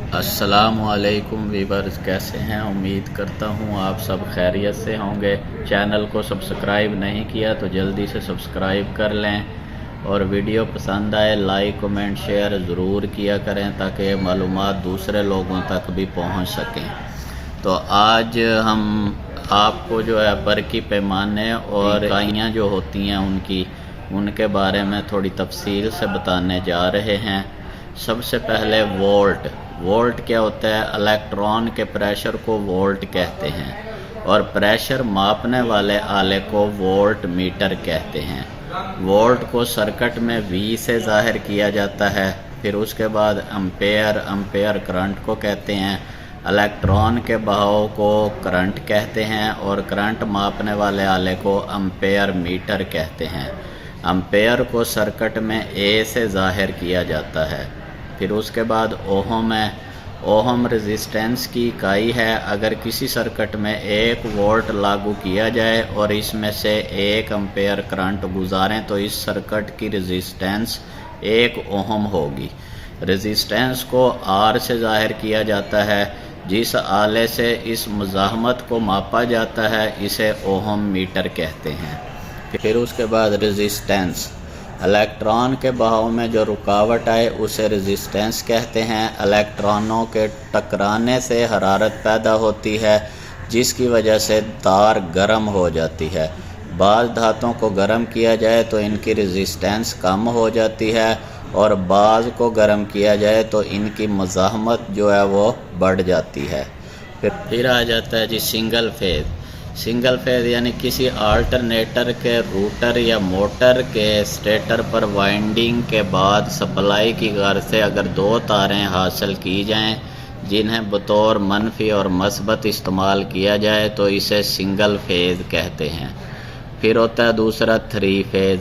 अस्सलाम वालेकुम वीवर्स, कैसे हैं? उम्मीद करता हूँ आप सब खैरियत से होंगे। चैनल को सब्सक्राइब नहीं किया तो जल्दी से सब्सक्राइब कर लें और वीडियो पसंद आए लाइक कमेंट शेयर ज़रूर किया करें ताकि मालूमात दूसरे लोगों तक भी पहुँच सकें। तो आज हम आपको जो है बरकी पैमाने और इकाइयाँ जो होती हैं उनके बारे में थोड़ी तफसील से बताने जा रहे हैं। सबसे पहले वोल्ट क्या होता है? इलेक्ट्रॉन के प्रेशर को वोल्ट कहते हैं और प्रेशर मापने वाले आले को वोल्ट मीटर कहते हैं। वोल्ट को सर्किट में V से ज़ाहिर किया जाता है। फिर उसके बाद एम्पेयर करंट को कहते हैं। इलेक्ट्रॉन के बहाव को करंट कहते हैं और करंट मापने वाले आले को एम्पेयर मीटर कहते हैं। एम्पेयर को सर्किट में A से ज़ाहिर किया जाता है। फिर उसके बाद ओहम है। ओहम रेजिस्टेंस की इकाई है। अगर किसी सर्किट में 1 वोल्ट लागू किया जाए और इसमें से 1 एम्पेयर करंट गुजारें तो इस सर्किट की रेजिस्टेंस 1 ओहम होगी। रेजिस्टेंस को R से ज़ाहिर किया जाता है। जिस आले से इस मुज़ाहमत को मापा जाता है इसे ओहम मीटर कहते हैं। फिर उसके बाद रेजिस्टेंस, इलेक्ट्रॉन के बहाव में जो रुकावट आए उसे रेजिस्टेंस कहते हैं। इलेक्ट्रॉनों के टकराने से हरारत पैदा होती है जिसकी वजह से तार गर्म हो जाती है। बाज़ धातुओं को गर्म किया जाए तो इनकी रेजिस्टेंस कम हो जाती है और बाज़ को गर्म किया जाए तो इनकी मुज़ाहमत जो है वो बढ़ जाती है। फिर आ जाता है जी सिंगल फेज यानी किसी अल्टरनेटर के रूटर या मोटर के स्टेटर पर वाइंडिंग के बाद सप्लाई की गर्ज से अगर 2 तारें हासिल की जाएं जिन्हें बतौर मनफी और मस्बत इस्तेमाल किया जाए तो इसे सिंगल फेज कहते हैं। फिर होता है दूसरा 3 फेज।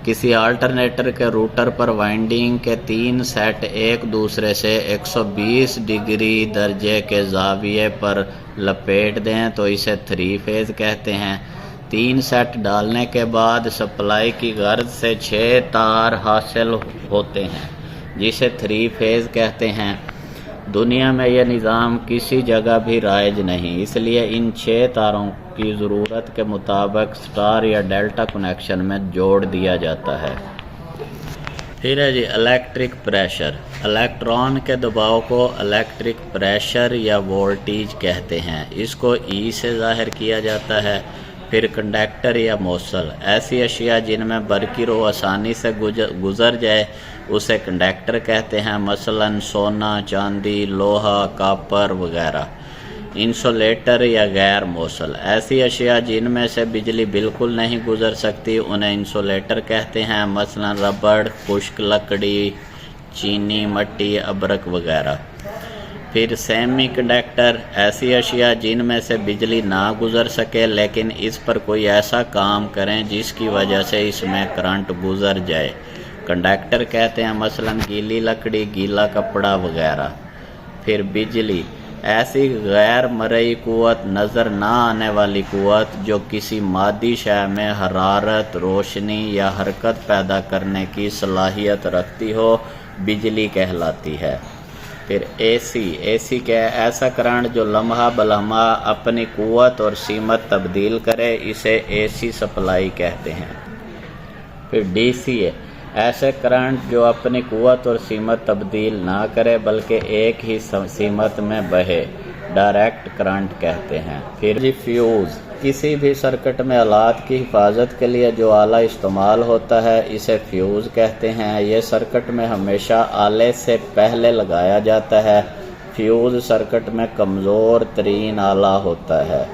किसी अल्टरनेटर के रूटर पर वाइंडिंग के 3 सेट एक दूसरे से 120 डिग्री दर्जे के ज़ाविये पर लपेट दें तो इसे 3 फेज कहते हैं। 3 सेट डालने के बाद सप्लाई की गर्ज से 6 तार हासिल होते हैं जिसे 3 फेज कहते हैं। दुनिया में यह निज़ाम किसी जगह भी राइज नहीं, इसलिए इन 6 तारों की ज़रूरत के मुताबिक स्टार या डेल्टा कनेक्शन में जोड़ दिया जाता है। फिर है जी इलेक्ट्रिक प्रेशर। इलेक्ट्रॉन के दबाव को इलेक्ट्रिक प्रेशर या वोल्टेज कहते हैं। इसको E से ज़ाहिर किया जाता है। फिर कंडक्टर या मोसल, ऐसी अशिया जिनमें बरकी रो आसानी से गुज़र जाए उसे कंडक्टर कहते हैं, मसलन सोना, चांदी, लोहा, कापर वगैरह। इंसुलेटर या गैर मोसल, ऐसी अशिया जिनमें से बिजली बिल्कुल नहीं गुजर सकती उन्हें इंसुलेटर कहते हैं, मसलन रबड़, खुश्क लकड़ी, चीनी, मट्टी, अबरक वगैरह। फिर सेमी कंडक्टर, ऐसी अशिया जिनमें से बिजली ना गुजर सके लेकिन इस पर कोई ऐसा काम करें जिसकी वजह से इसमें करंट गुजर जाए, कंडक्टर कहते हैं, मसलन गीली लकड़ी, गीला कपड़ा वगैरह। फिर बिजली, ऐसी गैर मरई कुव्वत, नज़र ना आने वाली कुव्वत जो किसी मादी शय में हरारत, रोशनी या हरकत पैदा करने की सलाहियत रखती हो, बिजली कहलाती है। फिर एसी क्या है? ऐसा करंट जो लम्हा बलम्हा अपनी कुव्वत और सीमत तब्दील करे, इसे एसी सप्लाई कहते हैं। फिर डीसी है, ऐसे करंट जो अपनी कुव्वत और सीमत तब्दील ना करे बल्कि एक ही सीमत में बहे, डायरेक्ट करंट कहते हैं। फिर जी फ्यूज़, किसी भी सर्किट में आलात की हिफाजत के लिए जो आला इस्तेमाल होता है इसे फ्यूज़ कहते हैं। यह सर्किट में हमेशा आले से पहले लगाया जाता है। फ्यूज़ सर्किट में कमज़ोर तरीन आला होता है।